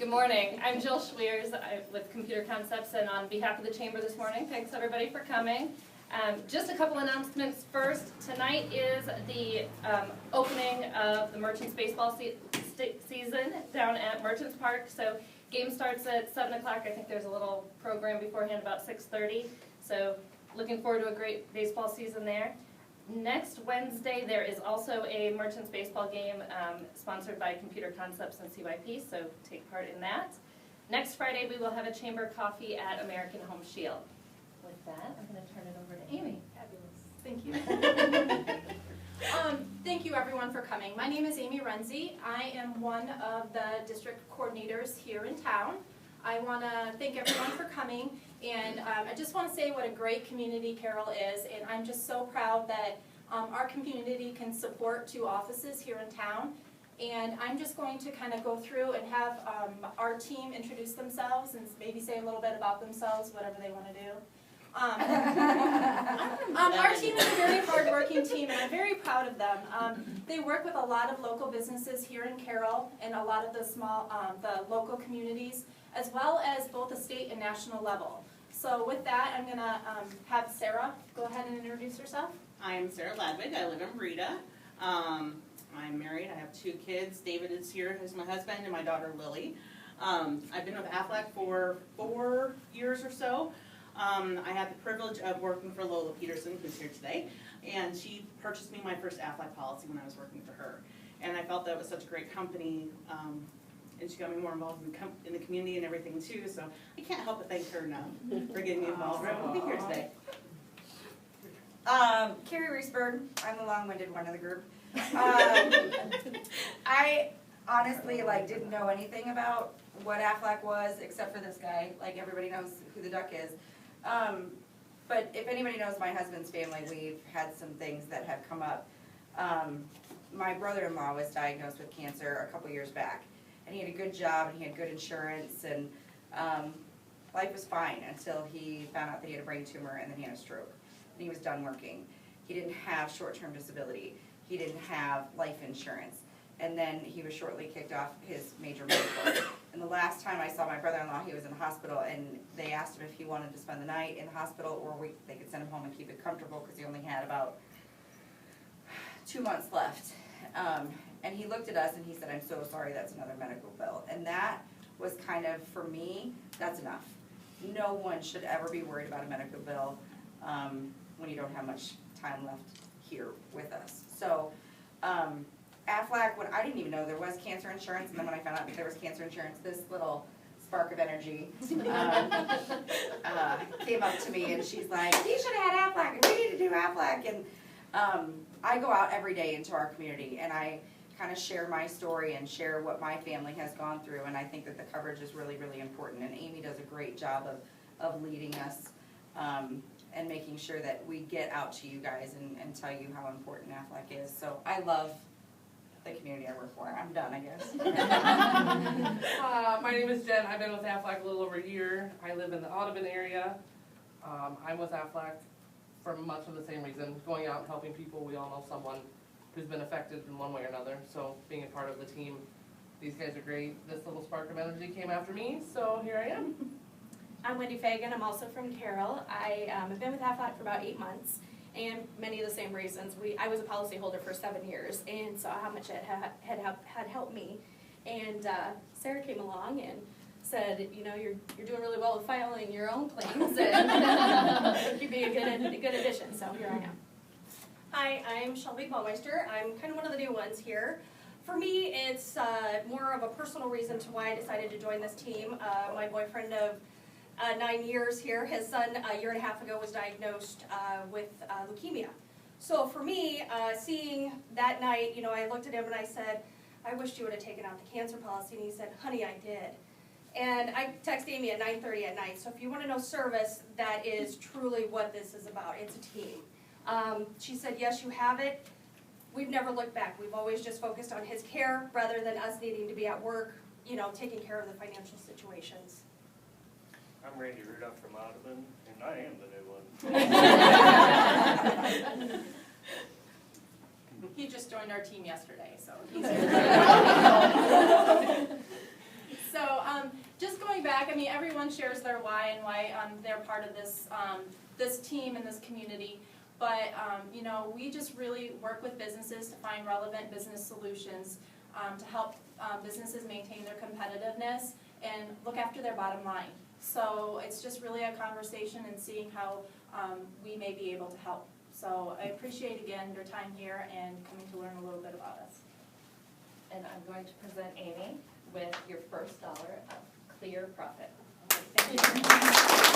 Good morning. I'm Jill Schweers with Computer Concepts, and on behalf of the Chamber this morning, thanks everybody for coming. Just a couple announcements first. Tonight is the opening of the Merchants baseball season down at Merchants Park. So game starts at 7 o'clock. I think there's a little program beforehand about 6:30. So looking forward to a great baseball season there. Next Wednesday, there is also a Merchants baseball game sponsored by Computer Concepts and CYP, so take part in that. Next Friday, we will have a chamber coffee at American Home Shield. With that, I'm going to turn it over to Amy. Fabulous. Thank you. Thank you, everyone, for coming. My name is Amy Renze. I am one of the district coordinators here in town. I want to thank everyone for coming, and I just want to say what a great community Carroll is, and I'm just so proud that our community can support 2 offices here in town. And I'm just going to kind of go through and have our team introduce themselves and maybe say a little bit about themselves, whatever they want to do. Our team is a very hard-working team, and I'm very proud of them. They work with a lot of local businesses here in Carroll and a lot of the the local communities, as well as both the state and national level. So with that, I'm going to have Sarah go ahead and introduce herself. I'm Sarah Ladwig. I live in Breda. I'm married. I have 2 kids. David is here, who's my husband, and my daughter Lily. I've been with AFLAC for 4 years or so. I had the privilege of working for Lola Peterson, who's here today, and she purchased me my first AFLAC policy when I was working for her. And I felt that it was such a great company, and she got me more involved in the community and everything too, so I can't help but thank her now for getting me involved. We'll be here today. Carrie Reesberg. I'm the long-winded one of the group. I honestly didn't know anything about what AFLAC was except for this guy. Like, everybody knows who the duck is. But if anybody knows my husband's family, we've had some things that have come up. My brother-in-law was diagnosed with cancer a couple years back, and he had a good job and he had good insurance, and life was fine until he found out that he had a brain tumor, and then he had a stroke, and he was done working. He didn't have short-term disability. He didn't have life insurance. And then he was shortly kicked off his major medical. And the last time I saw my brother-in-law, he was in the hospital, and they asked him if he wanted to spend the night in the hospital, or they could send him home and keep it comfortable, because he only had about 2 months left. And he looked at us and he said, "I'm so sorry, that's another medical bill." And that was kind of, for me, that's enough. No one should ever be worried about a medical bill when you don't have much time left here with us. So AFLAC, when I didn't even know there was cancer insurance, and then when I found out that there was cancer insurance, this little spark of energy came up to me, and she's like, "You should have had AFLAC, and we need to do AFLAC." And I go out every day into our community, and I kind of share my story and share what my family has gone through, and I think that the coverage is really, really important, and Amy does a great job of leading us and making sure that we get out to you guys and tell you how important AFLAC is. So I love the community I work for. I'm done, I guess. My name is Jen. I've been with AFLAC a little over a year. I live in the Audubon area. I'm with AFLAC for much of the same reason, going out and helping people. We all know someone who's been affected in one way or another, so being a part of the team, these guys are great. This little spark of energy came after me, so here I am. I'm Wendy Fagan. I'm also from Carroll. I have been with AFLAC for about 8 months, and many of the same reasons. I was a policyholder for 7 years and saw how much it had helped me. And Sarah came along and said, "You know, you're doing really well with filing your own claims, and you'd be a good addition." So here I am. Hi, I'm Shelby Baumeister. I'm kind of one of the new ones here. For me, it's more of a personal reason to why I decided to join this team. My boyfriend of 9 years here, his son a year and a half ago was diagnosed with leukemia. So for me, seeing that night, you know, I looked at him and I said, "I wished you would have taken out the cancer policy." And he said, "Honey, I did." And I texted Amy at 9:30 at night. So if you want to know service, that is truly what this is about. It's a team. She said, "Yes, you have it." We've never looked back. We've always just focused on his care rather than us needing to be at work, you know, taking care of the financial situations. I'm Randy Rudolph from Audubon, and I am the new one. He just joined our team yesterday, so he's So AFLAC, I mean, everyone shares their why and why they're part of this, this team and this community. But, you know, we just really work with businesses to find relevant business solutions to help businesses maintain their competitiveness and look after their bottom line. So it's just really a conversation and seeing how we may be able to help. So I appreciate again your time here and coming to learn a little bit about us. And I'm going to present Amy with your first dollar of clear profit. Thank you.